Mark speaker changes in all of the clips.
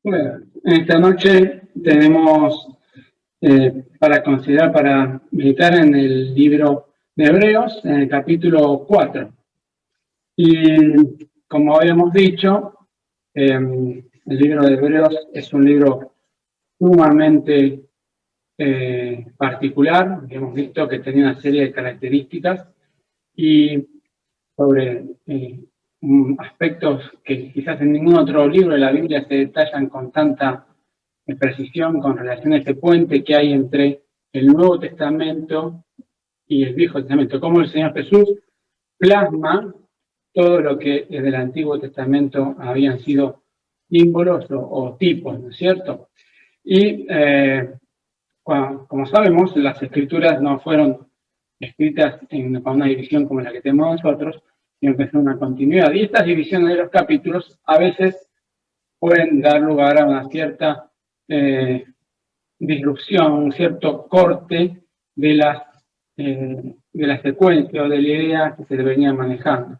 Speaker 1: Bueno, esta noche tenemos para considerar, para meditar en el libro de Hebreos, en el capítulo 4. Y como habíamos dicho, el libro de Hebreos es un libro sumamente particular. Hemos visto que tenía una serie de características y sobre aspectos que quizás en ningún otro libro de la Biblia se detallan con tanta precisión con relación a este puente que hay entre el Nuevo Testamento y el Viejo Testamento, cómo el Señor Jesús plasma todo lo que desde el Antiguo Testamento habían sido símbolos o tipos, ¿no es cierto? Y como sabemos, las escrituras no fueron escritas con una división como la que tenemos nosotros, sino que son una continuidad. Y estas divisiones de los capítulos a veces pueden dar lugar a una cierta disrupción, un cierto corte de la secuencia o de la idea que se venía manejando.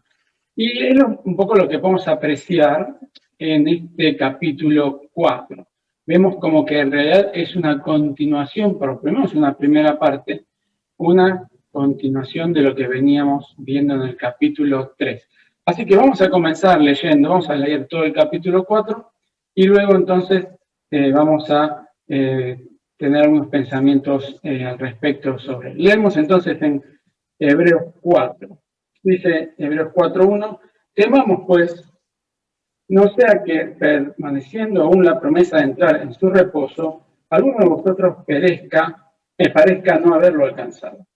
Speaker 1: Y es un poco lo que podemos apreciar en este capítulo 4. Vemos como que en realidad es una continuación, por lo menos una primera parte, una continuación de lo que veníamos viendo en el capítulo 3. Así que vamos a comenzar leyendo, vamos a leer todo el capítulo 4 y luego entonces vamos a tener algunos pensamientos al respecto sobre. Leemos entonces en Hebreos 4. Dice Hebreos 4:1, temamos pues, no sea que permaneciendo aún la promesa de entrar en su reposo, alguno de vosotros parezca no haberlo alcanzado.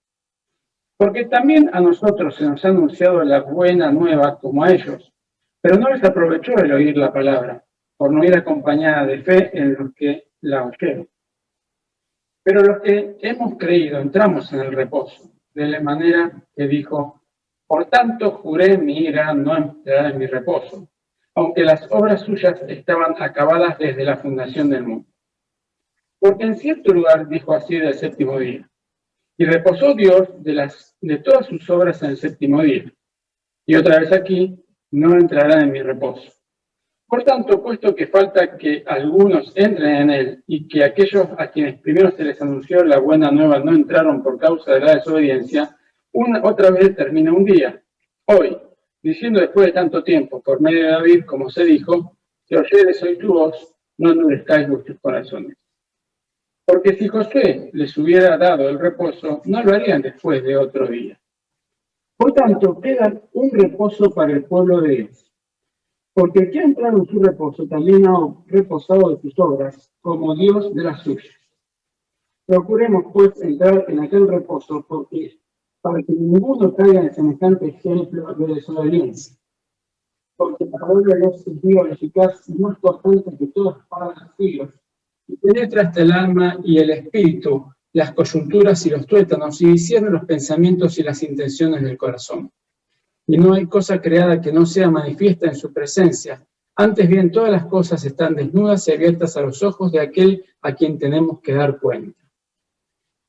Speaker 1: Porque también a nosotros se nos ha anunciado la buena nueva como a ellos, pero no les aprovechó el oír la palabra, por no ir acompañada de fe en los que la oyeron. Pero los que hemos creído entramos en el reposo, de la manera que dijo, por tanto juré mi ira no entrará en mi reposo, aunque las obras suyas estaban acabadas desde la fundación del mundo. Porque en cierto lugar dijo así del séptimo día, y reposó Dios de todas sus obras en el séptimo día. Y otra vez aquí, no entrarán en mi reposo. Por tanto, puesto que falta que algunos entren en él y que aquellos a quienes primero se les anunció la buena nueva no entraron por causa de la desobediencia, otra vez termina un día, hoy, diciendo después de tanto tiempo, por medio de David, como se dijo, si oyeres hoy tu voz, no endurezcáis vuestros corazones. Porque si Josué les hubiera dado el reposo, no lo harían después de otro día. Por tanto, queda un reposo para el pueblo de Dios. Porque el que ha entrado en su reposo también ha reposado de sus obras, como Dios de las suyas. Procuremos, pues, entrar en aquel reposo, para que ninguno caiga en semejante ejemplo de desobediencia. Porque la palabra de Dios es viva, eficaz y más cortante que todas las espadas de filos, y penetra hasta el alma y el espíritu, las coyunturas y los tuétanos, y discierne los pensamientos y las intenciones del corazón. Y no hay cosa creada que no sea manifiesta en su presencia. Antes bien, todas las cosas están desnudas y abiertas a los ojos de aquel a quien tenemos que dar cuenta.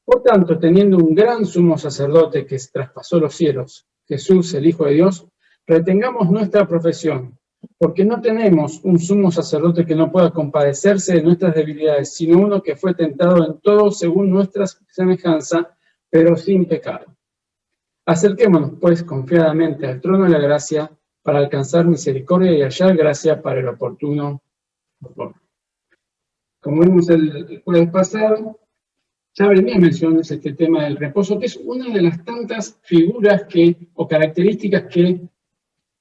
Speaker 1: Por tanto, teniendo un gran sumo sacerdote que traspasó los cielos, Jesús, el Hijo de Dios, retengamos nuestra profesión, porque no tenemos un sumo sacerdote que no pueda compadecerse de nuestras debilidades, sino uno que fue tentado en todo según nuestra semejanza, pero sin pecado. Acerquémonos, pues, confiadamente al trono de la gracia para alcanzar misericordia y hallar gracia para el oportuno socorro. Como vimos el jueves pasado, ya venía mencionando este tema del reposo, que es una de las tantas figuras o características que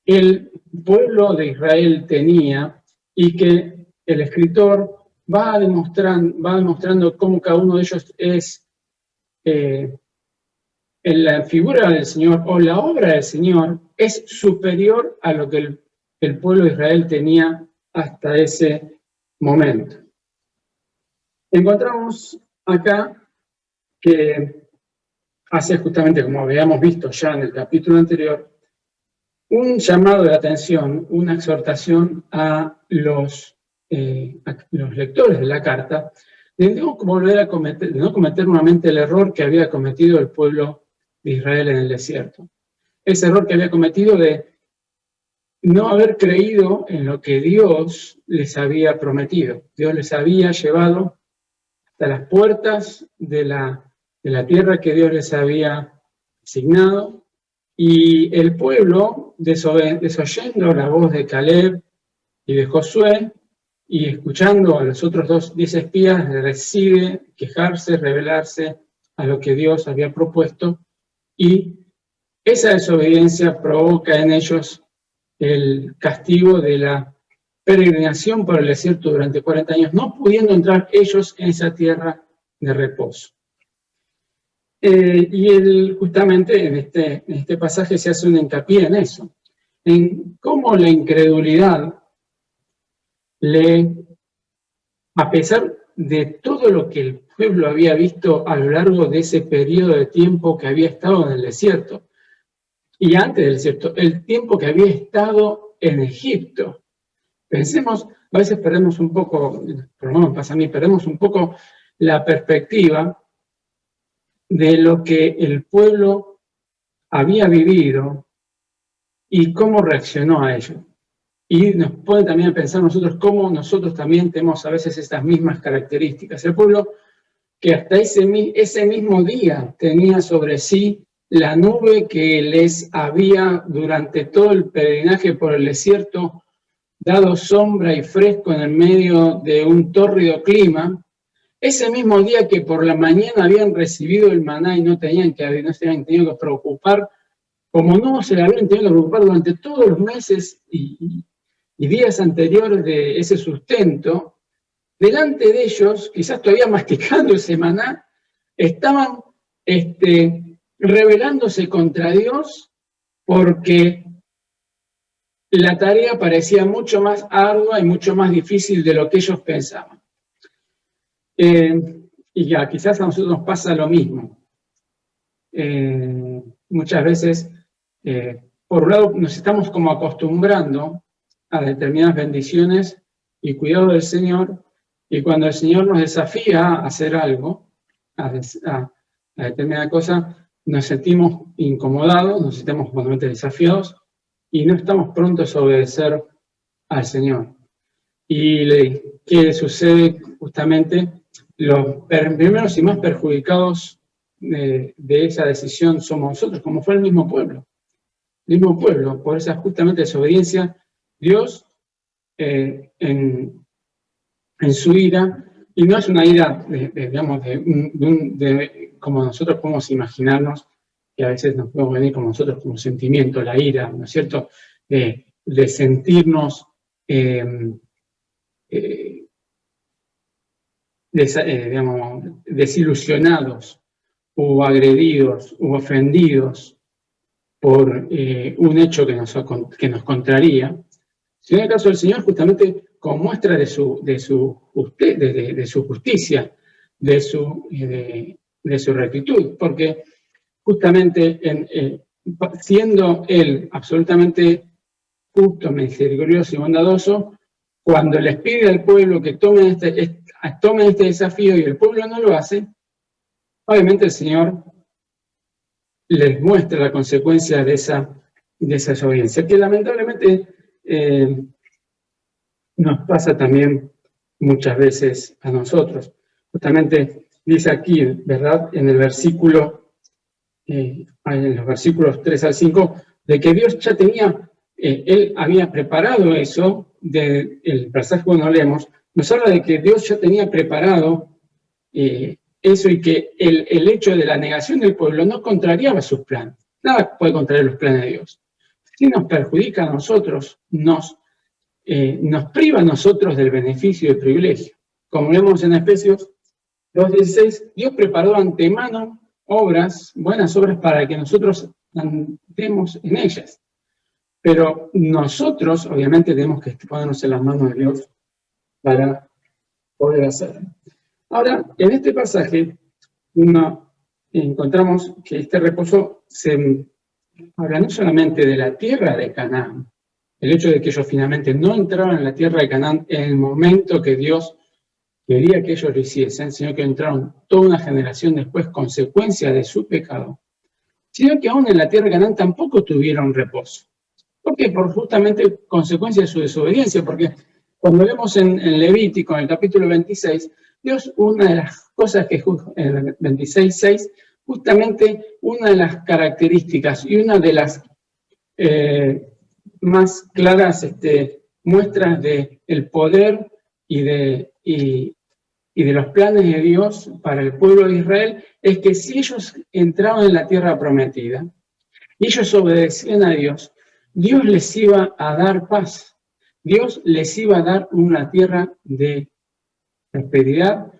Speaker 1: el pueblo de Israel tenía y que el escritor va demostrando cómo cada uno de ellos es la figura del Señor o la obra del Señor es superior a lo que el pueblo de Israel tenía hasta ese momento. Encontramos acá que hace justamente, como habíamos visto ya en el capítulo anterior, un llamado de atención, una exhortación a los lectores de la carta de no cometer nuevamente el error que había cometido el pueblo de Israel en el desierto. Ese error que había cometido de no haber creído en lo que Dios les había prometido. Dios les había llevado hasta las puertas de la tierra que Dios les había asignado, y el pueblo, desoyendo la voz de Caleb y de Josué, y escuchando a los otros 10 espías, decide quejarse, rebelarse a lo que Dios había propuesto, y esa desobediencia provoca en ellos el castigo de la peregrinación por el desierto durante 40 años, no pudiendo entrar ellos en esa tierra de reposo. Y justamente en este pasaje se hace un hincapié en eso, en cómo la incredulidad, a pesar de todo lo que el pueblo había visto a lo largo de ese periodo de tiempo que había estado en el desierto, y antes del desierto, el tiempo que había estado en Egipto. Pensemos, a veces perdemos un poco, por lo menos pasa a mí, perdemos un poco la perspectiva de lo que el pueblo había vivido y cómo reaccionó a ello. Y nos pone también a pensar nosotros cómo nosotros también tenemos a veces estas mismas características. El pueblo que hasta ese mismo día tenía sobre sí la nube que les había durante todo el peregrinaje por el desierto dado sombra y fresco en el medio de un tórrido clima, ese mismo día que por la mañana habían recibido el maná y no se habían tenido que preocupar, como no se habían tenido que preocupar durante todos los meses y días anteriores de ese sustento, delante de ellos, quizás todavía masticando ese maná, estaban rebelándose contra Dios porque la tarea parecía mucho más ardua y mucho más difícil de lo que ellos pensaban. Y ya, quizás a nosotros nos pasa lo mismo. Muchas veces, por un lado, nos estamos como acostumbrando a determinadas bendiciones y cuidado del Señor, y cuando el Señor nos desafía a hacer algo, a determinada cosa, nos sentimos incomodados, nos sentimos profundamente desafiados, y no estamos prontos a obedecer al Señor. Y ¿qué sucede? Justamente los primeros y más perjudicados de esa decisión somos nosotros, como fue el mismo pueblo. El mismo pueblo, por esa justamente desobediencia, Dios en su ira, y no es una ira, digamos, como nosotros podemos imaginarnos, que a veces nos podemos venir como nosotros como sentimiento, la ira, ¿no es cierto?, de sentirnos digamos, desilusionados o agredidos o ofendidos por un hecho que nos contraría, sino en el caso del Señor justamente como muestra de su justicia, de su rectitud, porque justamente siendo Él absolutamente justo, misericordioso y bondadoso, cuando les pide al pueblo que tomen este desafío y el pueblo no lo hace, obviamente el Señor les muestra la consecuencia de esa desobediencia, que lamentablemente nos pasa también muchas veces a nosotros. Justamente dice aquí, ¿verdad?, en el versículo, en los versículos 3 al 5, de que Dios ya tenía, Él había preparado eso, el pasaje cuando leemos, nos habla de que Dios ya tenía preparado eso, y que el hecho de la negación del pueblo no contrariaba sus planes. Nada puede contrariar los planes de Dios. Si nos perjudica a nosotros, nos priva a nosotros del beneficio y del privilegio. Como vemos en Efesios 2:16, Dios preparó de antemano buenas obras para que nosotros andemos en ellas. Pero nosotros, obviamente, tenemos que ponernos en las manos de Dios para poder hacerlo. Ahora, en este pasaje, encontramos que este reposo se habla no solamente de la tierra de Canaán, el hecho de que ellos finalmente no entraron en la tierra de Canaán en el momento que Dios quería que ellos lo hiciesen, sino que entraron toda una generación después, consecuencia de su pecado, sino que aún en la tierra de Canaán tampoco tuvieron reposo. ¿Por qué? Por justamente consecuencia de su desobediencia, porque cuando leemos en Levítico, en el capítulo 26, Dios, una de las cosas que en el 26:6, justamente una de las características y una de las más claras muestras del poder y de los planes de Dios para el pueblo de Israel es que si ellos entraban en la tierra prometida y ellos obedecían a Dios, Dios les iba a dar paz. Dios les iba a dar una tierra de prosperidad,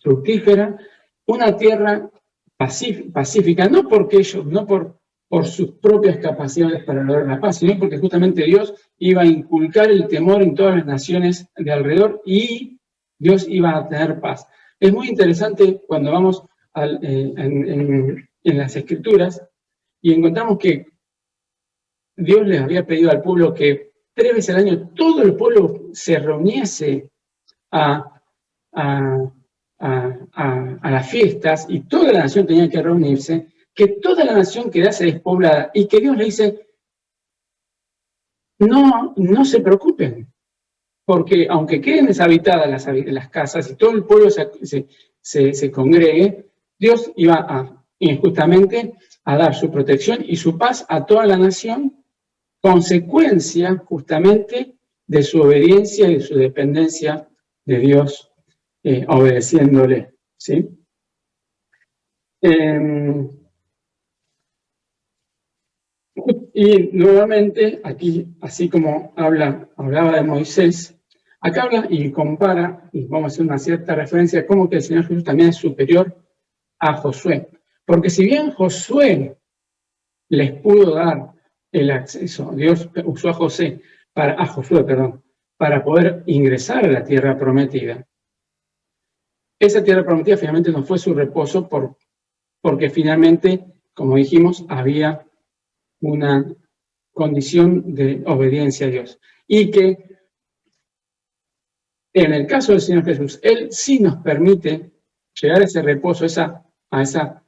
Speaker 1: fructífera, una tierra pacífica, no porque ellos, no por sus propias capacidades para lograr la paz, sino porque justamente Dios iba a inculcar el temor en todas las naciones de alrededor y Dios iba a tener paz. Es muy interesante cuando vamos en las Escrituras y encontramos que Dios les había pedido al pueblo que 3 veces al año todo el pueblo se reuniese a las fiestas y toda la nación tenía que reunirse, que toda la nación quedase despoblada y que Dios le dice, no se preocupen, porque aunque queden deshabitadas las casas y todo el pueblo se congregue, Dios iba justamente a dar su protección y su paz a toda la nación, consecuencia justamente de su obediencia y de su dependencia de Dios, obedeciéndole, ¿sí? Y nuevamente, aquí, así como hablaba de Moisés, acá habla y compara, y vamos a hacer una cierta referencia a cómo que el Señor Jesús también es superior a Josué. Porque si bien Josué les pudo dar el acceso, Dios usó a Josué, para poder ingresar a la tierra prometida. Esa tierra prometida finalmente no fue su reposo porque finalmente, como dijimos, había una condición de obediencia a Dios. Y que en el caso del Señor Jesús, Él sí nos permite llegar a ese reposo, a esa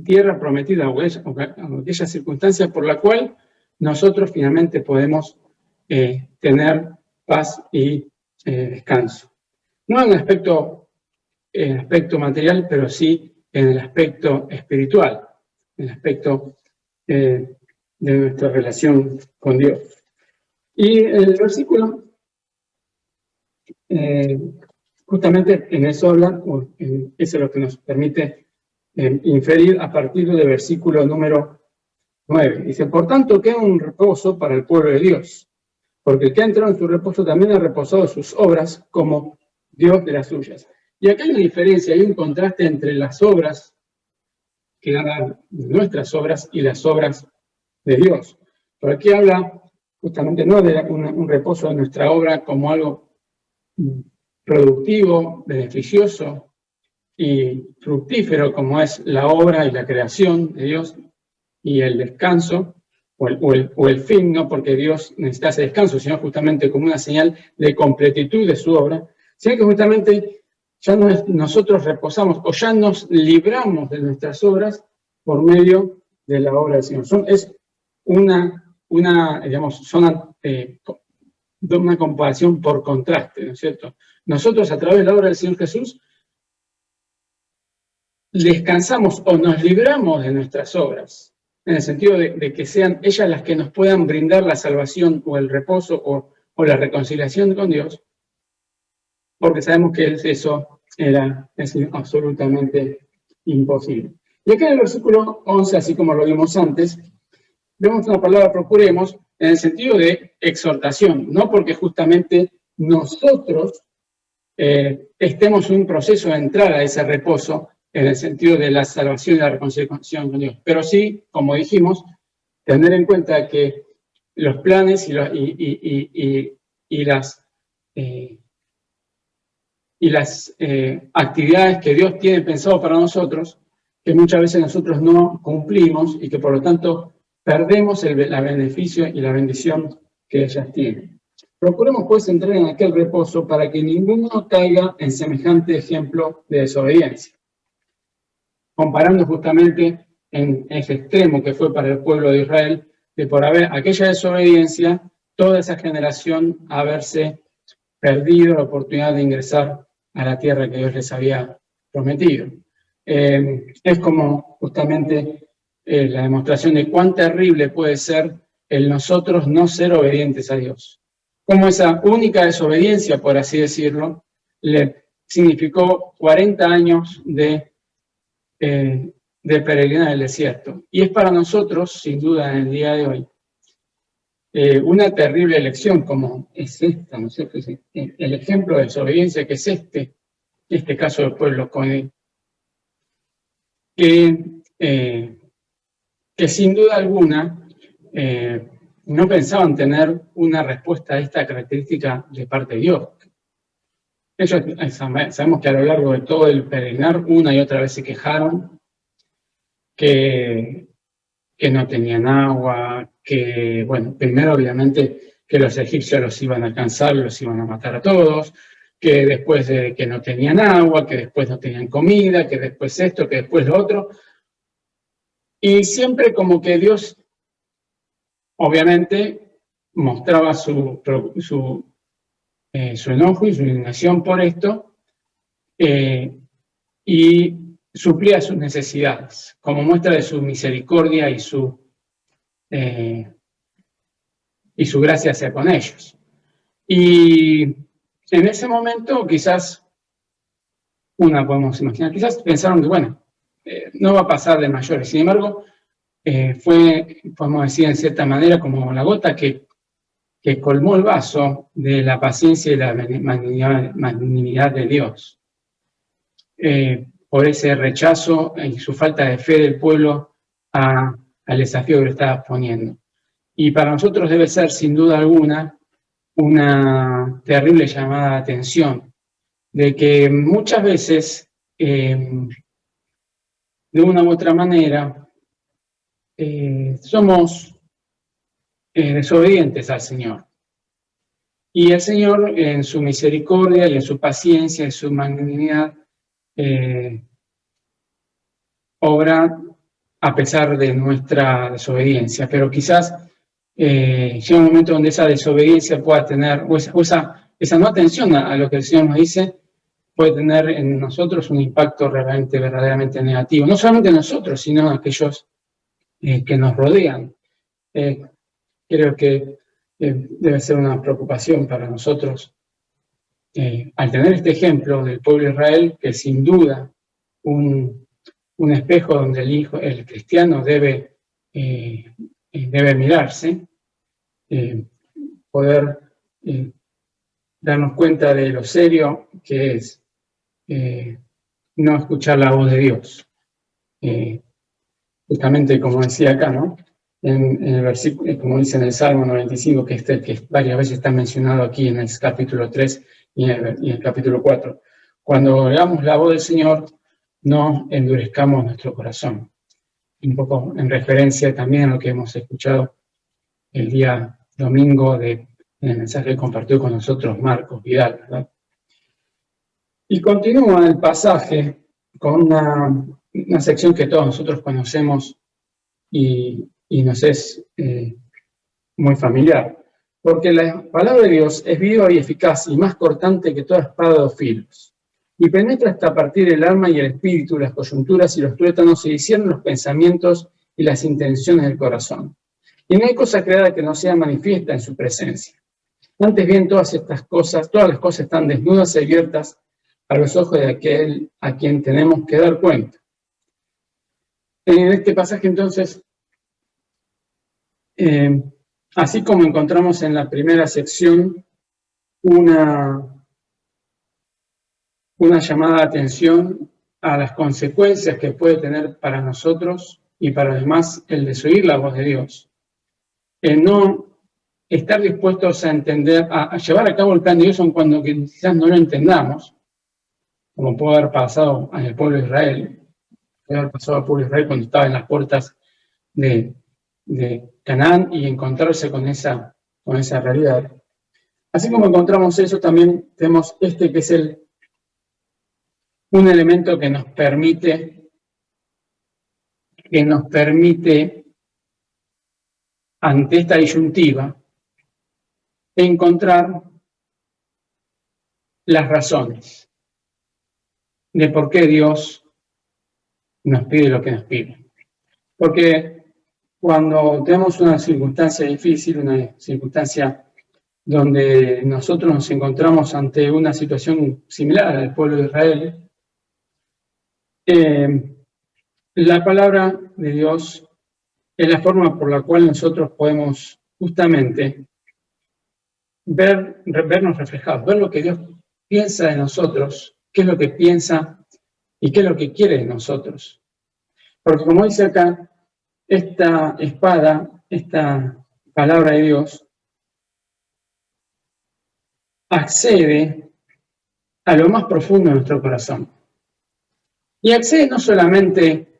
Speaker 1: tierra prometida o aquella circunstancia por la cual nosotros finalmente podemos tener paz y descanso. No en el aspecto material, pero sí en el aspecto espiritual, en el aspecto de nuestra relación con Dios. Y el versículo, justamente en eso habla, eso es lo que nos permite inferir a partir del versículo número 9. Dice, por tanto, queda un reposo para el pueblo de Dios, porque el que ha entrado en su reposo también ha reposado de sus obras como Dios de las suyas. Y acá hay una diferencia, hay un contraste entre las obras que dan nuestras obras y las obras de Dios. Por aquí habla justamente no de un reposo de nuestra obra como algo productivo, beneficioso y fructífero como es la obra y la creación de Dios y el descanso o el fin, no porque Dios necesita ese descanso, sino justamente como una señal de completitud de su obra, sino que justamente ya nosotros reposamos o ya nos libramos de nuestras obras por medio de la obra del Señor. Es una comparación por contraste, ¿no es cierto? Nosotros a través de la obra del Señor Jesús descansamos o nos libramos de nuestras obras, en el sentido de que sean ellas las que nos puedan brindar la salvación o el reposo o la reconciliación con Dios, porque sabemos que eso es absolutamente imposible. Y acá en el versículo 11, así como lo vimos antes, vemos una palabra procuremos en el sentido de exhortación, no porque justamente nosotros estemos en un proceso de entrar a ese reposo en el sentido de la salvación y la reconciliación con Dios, pero sí, como dijimos, tener en cuenta que los planes y las actividades que Dios tiene pensado para nosotros, que muchas veces nosotros no cumplimos y que por lo tanto perdemos el beneficio y la bendición que ellas tienen. Procuremos pues entrar en aquel reposo para que ninguno caiga en semejante ejemplo de desobediencia. comparando justamente en ese extremo que fue para el pueblo de Israel, de por haber aquella desobediencia, toda esa generación haberse perdido la oportunidad de ingresar a la tierra que Dios les había prometido. Es como justamente la demostración de cuán terrible puede ser el nosotros no ser obedientes a Dios. Como esa única desobediencia, por así decirlo, le significó 40 años de peregrinaje en el desierto. Y es para nosotros, sin duda, en el día de hoy, una terrible elección como es esta, ¿no es cierto? El ejemplo de desobediencia que es este caso del pueblo Cohen, que sin duda alguna no pensaban tener una respuesta a esta característica de parte de Dios. Ellos sabemos que a lo largo de todo el peregrinar una y otra vez se quejaron que no tenían agua, que, bueno, primero obviamente que los egipcios los iban a alcanzar, los iban a matar a todos, que después de que no tenían agua, que después no tenían comida, que después esto, que después lo otro. Y siempre como que Dios, obviamente, mostraba su enojo y su indignación por esto, y suplía sus necesidades, como muestra de su misericordia y su gracia hacia con ellos. Y en ese momento quizás, podemos imaginar, quizás pensaron que, bueno, no va a pasar de mayores. Sin embargo, fue, podemos decir en cierta manera, como la gota que colmó el vaso de la paciencia y la magnanimidad de Dios. Por ese rechazo y su falta de fe del pueblo al desafío que le estaba poniendo. Y para nosotros debe ser, sin duda alguna, una terrible llamada de atención, de que muchas veces, de una u otra manera, somos desobedientes al Señor. Y el Señor, en su misericordia y en su paciencia, en su magnanimidad, obra a pesar de nuestra desobediencia. Pero quizás llega un momento donde esa desobediencia pueda tener, o esa no atención a lo que el Señor nos dice, puede tener en nosotros un impacto verdaderamente negativo. No solamente en nosotros, sino en aquellos que nos rodean. Creo que debe ser una preocupación para nosotros al tener este ejemplo del pueblo de Israel, que sin duda un espejo donde el cristiano debe mirarse, poder darnos cuenta de lo serio que es no escuchar la voz de Dios. Justamente como decía acá, ¿no? En el versículo, como dice en el Salmo 95, que varias veces está mencionado aquí en el capítulo 3 y en el capítulo 4. Cuando oigamos la voz del Señor, no endurezcamos nuestro corazón. Un poco en referencia también a lo que hemos escuchado el día domingo en el mensaje que compartió con nosotros Marcos Vidal, ¿verdad? Y continúa el pasaje con una sección que todos nosotros conocemos y nos es muy familiar, porque la palabra de Dios es viva y eficaz y más cortante que toda espada de dos filos, y penetra hasta partir el alma y el espíritu, las coyunturas y los tuétanos, y discierne los pensamientos y las intenciones del corazón. Y no hay cosa creada que no sea manifiesta en su presencia. Antes bien, todas las cosas están desnudas y abiertas a los ojos de aquel a quien tenemos que dar cuenta. En este pasaje, entonces, así como encontramos en la primera sección una llamada de atención a las consecuencias que puede tener para nosotros y para los demás el desoír la voz de Dios, el no estar dispuestos a entender, a llevar a cabo el plan de Dios aun cuando quizás no lo entendamos, como pudo haber pasado en el pueblo de Israel, puede haber pasado al pueblo de Israel cuando estaba en las puertas de Canaán y encontrarse con esa realidad. Así como encontramos eso, también tenemos que es un elemento que nos permite que nos permite, ante esta disyuntiva, encontrar las razones de por qué Dios nos pide lo que nos pide. Porque cuando tenemos una circunstancia difícil, una circunstancia donde nosotros nos encontramos ante una situación similar al pueblo de Israel, la palabra de Dios es la forma por la cual nosotros podemos justamente vernos reflejados, ver lo que Dios piensa de nosotros, qué es lo que piensa y qué es lo que quiere de nosotros. Porque como dice acá, esta espada, esta palabra de Dios, accede a lo más profundo de nuestro corazón. Y accede no solamente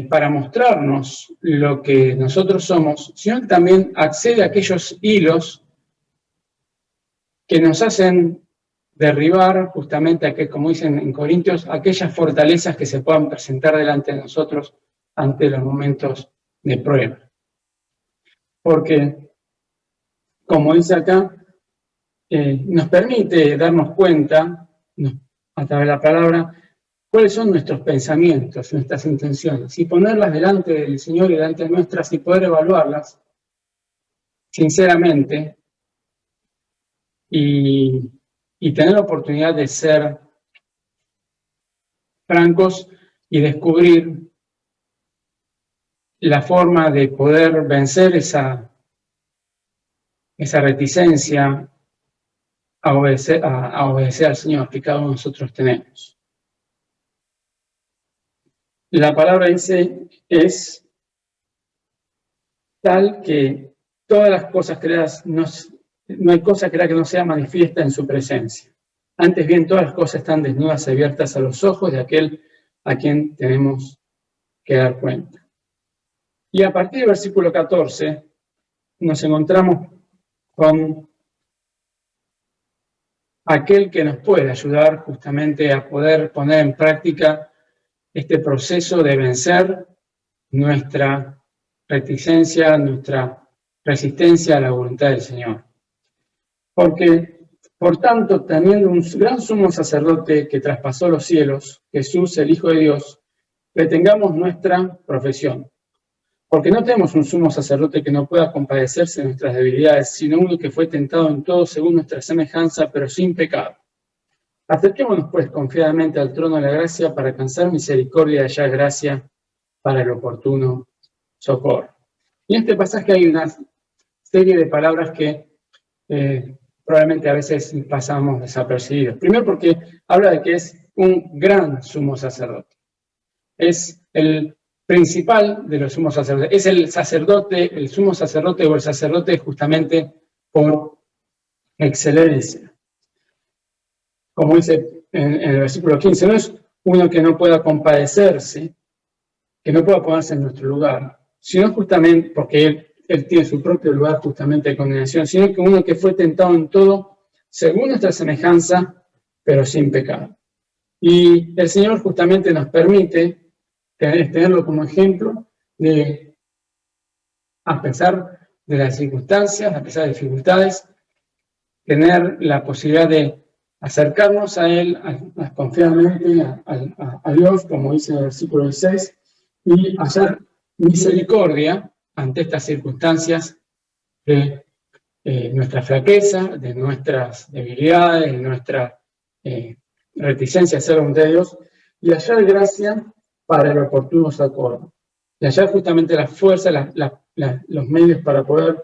Speaker 1: para mostrarnos lo que nosotros somos, sino que también accede a aquellos hilos que nos hacen derribar justamente, como dicen en Corintios, aquellas fortalezas que se puedan presentar delante de nosotros ante los momentos de prueba. Porque, como dice acá, nos permite darnos cuenta, a través de la palabra, cuáles son nuestros pensamientos, nuestras intenciones, y ponerlas delante del Señor y delante de nuestras y poder evaluarlas sinceramente y tener la oportunidad de ser francos y descubrir la forma de poder vencer esa reticencia a obedecer al Señor que cada uno de nosotros tenemos. La palabra dice es tal que todas las cosas creadas, no hay cosa creada que no sea manifiesta en su presencia. Antes bien, todas las cosas están desnudas y abiertas a los ojos de aquel a quien tenemos que dar cuenta. Y a partir del versículo 14 nos encontramos con aquel que nos puede ayudar justamente a poder poner en práctica este proceso de vencer nuestra reticencia, nuestra resistencia a la voluntad del Señor. Porque, por tanto, teniendo un gran sumo sacerdote que traspasó los cielos, Jesús, el Hijo de Dios, retengamos nuestra profesión. Porque no tenemos un sumo sacerdote que no pueda compadecerse de nuestras debilidades, sino uno que fue tentado en todo según nuestra semejanza, pero sin pecado. Acerquémonos pues confiadamente al trono de la gracia para alcanzar misericordia y hallar gracia para el oportuno socorro. Y en este pasaje hay una serie de palabras que probablemente a veces pasamos desapercibidos. Primero porque habla de que es un gran sumo sacerdote. Es el principal de los sumos sacerdotes. Es el sacerdote, el sumo sacerdote o el sacerdote justamente por excelencia. Como dice en el versículo 15, no es uno que no pueda compadecerse, que no pueda ponerse en nuestro lugar, sino justamente porque él tiene su propio lugar justamente de condenación, sino que uno que fue tentado en todo según nuestra semejanza, pero sin pecado. Y el Señor justamente nos permite tenerlo como ejemplo de, a pesar de las circunstancias, a pesar de dificultades, tener la posibilidad de acercarnos a Él confiadamente, a Dios, como dice en el versículo 16, y hacer misericordia ante estas circunstancias de nuestra flaqueza, de nuestras debilidades, de nuestra reticencia a ser la voluntad de Dios, y hallar gracia para el oportuno socorro. Y hallar justamente la fuerza, los medios para poder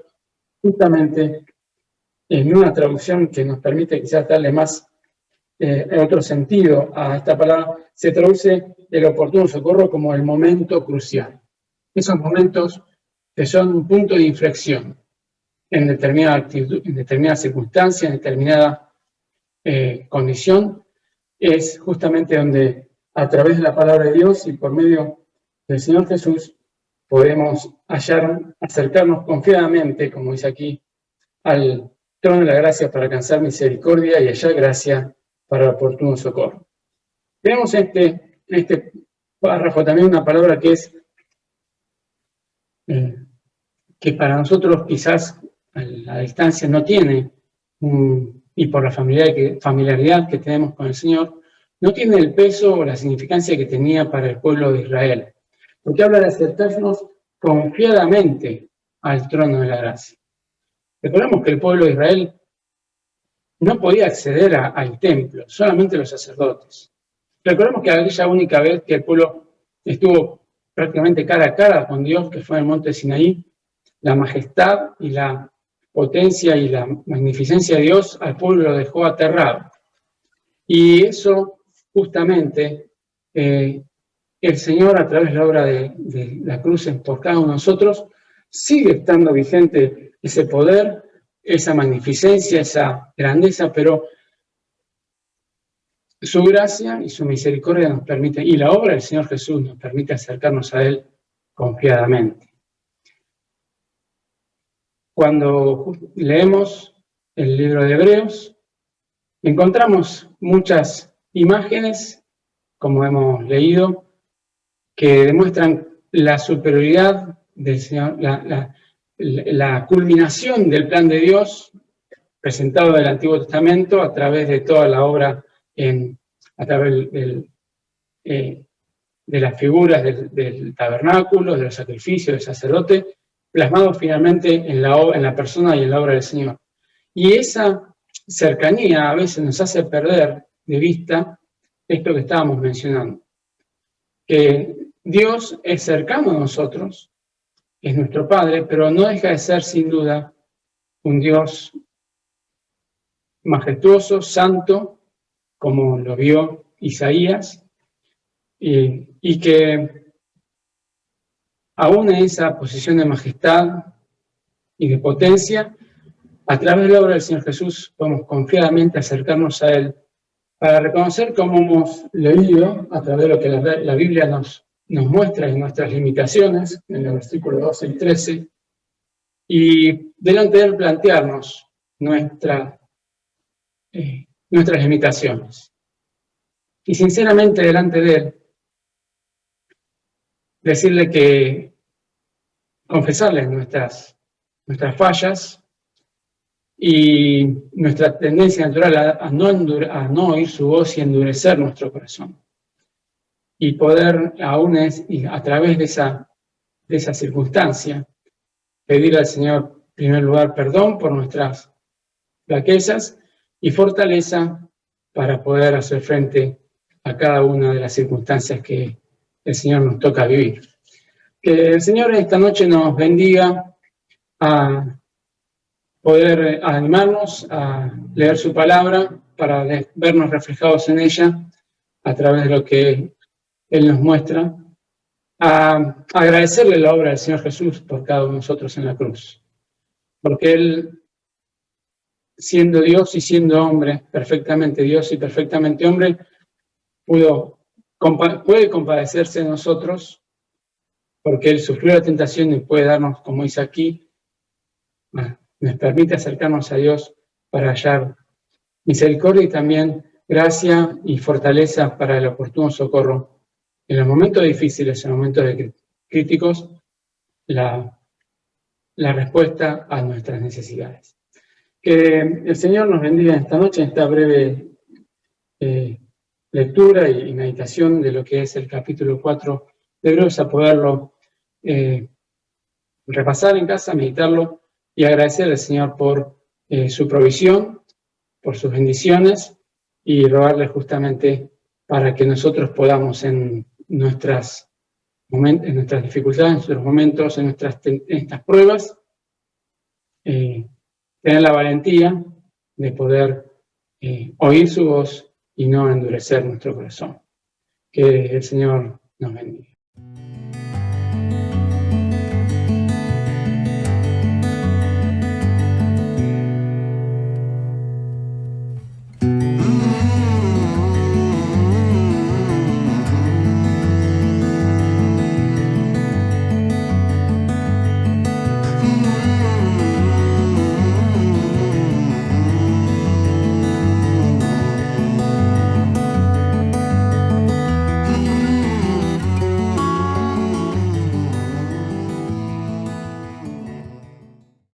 Speaker 1: justamente, en una traducción que nos permite quizás darle más otro sentido a esta palabra, se traduce el oportuno socorro como el momento crucial. Esos momentos que son un punto de inflexión en determinada actitud, en determinada circunstancia, en determinada condición, es justamente donde a través de la palabra de Dios y por medio del Señor Jesús podemos acercarnos confiadamente, como dice aquí, al trono de la gracia para alcanzar misericordia y hallar gracia para el oportuno socorro. Tenemos en este párrafo también una palabra que es que para nosotros quizás a la distancia no tiene, y por la familiaridad que tenemos con el Señor, no tiene el peso o la significancia que tenía para el pueblo de Israel. Porque habla de acercarnos confiadamente al trono de la gracia. Recordemos que el pueblo de Israel no podía acceder al templo, solamente los sacerdotes. Recordemos que aquella única vez que el pueblo estuvo prácticamente cara a cara con Dios, que fue en el monte Sinaí, la majestad y la potencia y la magnificencia de Dios al pueblo lo dejó aterrado. Y eso justamente el Señor, a través de la obra de la cruz por cada uno de nosotros, sigue estando vigente ese poder, esa magnificencia, esa grandeza, pero su gracia y su misericordia nos permite, y la obra del Señor Jesús nos permite acercarnos a Él confiadamente. Cuando leemos el libro de Hebreos, encontramos muchas imágenes, como hemos leído, que demuestran la superioridad del Señor, la culminación del plan de Dios presentado del Antiguo Testamento a través de toda la obra, a través de las figuras del tabernáculo, de los sacrificios, del sacerdote, plasmados finalmente en la persona y en la obra del Señor. Y esa cercanía a veces nos hace perder de vista esto que estábamos mencionando, que Dios es cercano a nosotros, es nuestro Padre, pero no deja de ser sin duda un Dios majestuoso, santo, como lo vio Isaías, y que aún en esa posición de majestad y de potencia, a través de la obra del Señor Jesús podemos confiadamente acercarnos a Él para reconocer, como hemos leído a través de lo que la Biblia nos muestra en nuestras limitaciones, en el versículo 12 y 13, y delante de Él plantearnos nuestras limitaciones. Y sinceramente delante de Él, decirle que, confesarle nuestras fallas y nuestra tendencia natural a no oír su voz y endurecer nuestro corazón. Y poder, aún a través de esa circunstancia, pedir al Señor, en primer lugar, perdón por nuestras flaquezas y fortaleza para poder hacer frente a cada una de las circunstancias que el Señor nos toca vivir. Que el Señor esta noche nos bendiga a poder animarnos a leer su palabra para vernos reflejados en ella a través de lo que Él nos muestra, a agradecerle la obra del Señor Jesús por cada uno de nosotros en la cruz, porque Él, siendo Dios y siendo hombre, perfectamente Dios y perfectamente hombre, puede compadecerse de nosotros, porque Él sufrió la tentación y puede darnos, como dice aquí, nos permite acercarnos a Dios para hallar misericordia y también gracia y fortaleza para el oportuno socorro. En los momentos difíciles, en los momentos críticos, la respuesta a nuestras necesidades. Que el Señor nos bendiga esta noche en esta breve lectura y meditación de lo que es el capítulo 4 de Hebreos, a poderlo repasar en casa, meditarlo y agradecer al Señor por su provisión, por sus bendiciones y rogarle justamente para que nosotros podamos en nuestras dificultades, en nuestros momentos, en estas pruebas, tener la valentía de poder oír su voz y no endurecer nuestro corazón. Que el Señor nos bendiga.